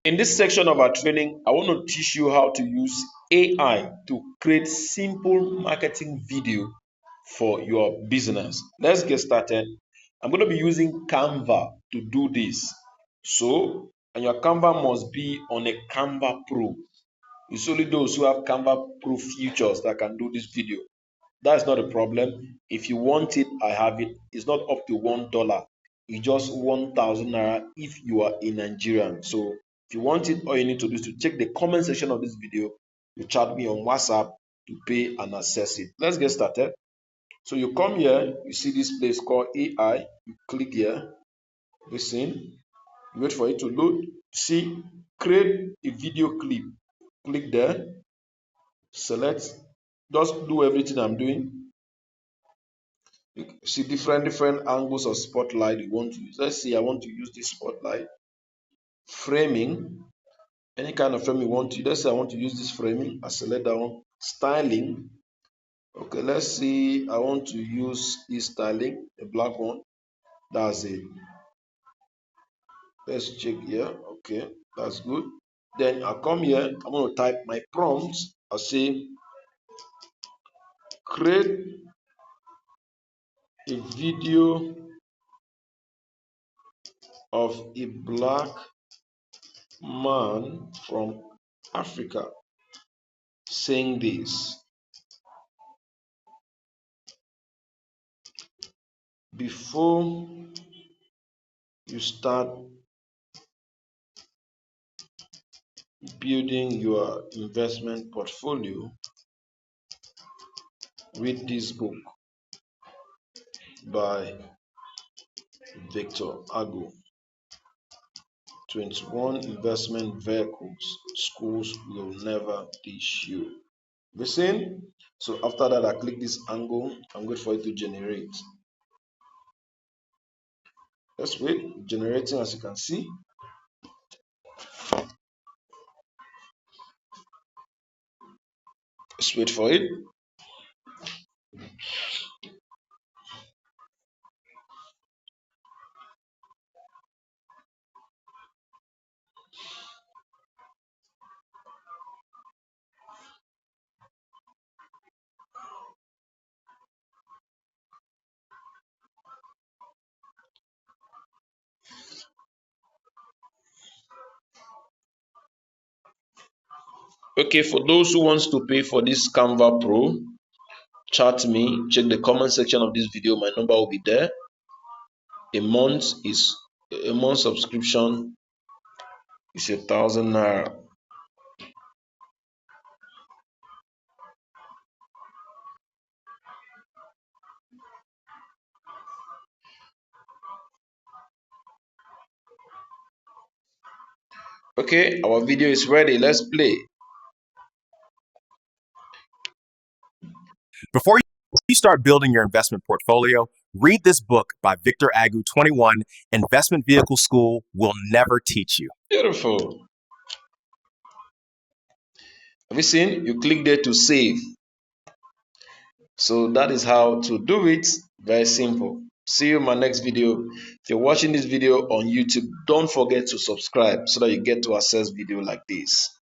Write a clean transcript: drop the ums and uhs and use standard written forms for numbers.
In this section of our training, I want to teach you how to use AI to create simple marketing video for your business. Let's get started. I'm going to be using Canva to do this. So, and your Canva must be on a Canva Pro. It's only those who have Canva Pro features that can do this video. That's not a problem. If you want it, I have it. It's not up to $1. It's just 1,000 naira if you are in Nigerian. So if you want it, all you need to do is to check the comment section of this video. You chat me on WhatsApp to pay and access it. Let's get started. So you come here, you see this place called AI. You click here. Listen. You wait for it to load. See, create a video clip. Click there. Select. Just do everything I'm doing. You see different angles of spotlight you want to use. Let's see, I want to use this spotlight. Framing, any kind of frame you want to. Let's say I want to use this framing. I select that one. Styling. Okay, let's see. I want to use this styling, a black one. That's it. Let's check here. Okay, that's good. Then I come here. I'm going to type my prompts. I'll say create a video of a black man from Africa saying this. Before you start building your investment portfolio, read this book by Victor Agu. 21 investment vehicles schools will never teach you. Listen. So after that, I click this angle. I'm going for it to generate. Let's wait. Generating, as you can see. Let's wait for it. Okay, for those who wants to pay for this Canva Pro, chat me, check the comment section of this video. My number will be there. A month subscription is 1,000 naira. Okay, our video is ready. Let's play. Before you start building your investment portfolio, read this book by Victor Agu, 21 Investment Vehicle School Will Never Teach You. Beautiful. Have you seen? You click there to save. So that is how to do it. Very simple. See you in my next video. If you're watching this video on YouTube, don't forget to subscribe so that you get to access video like this.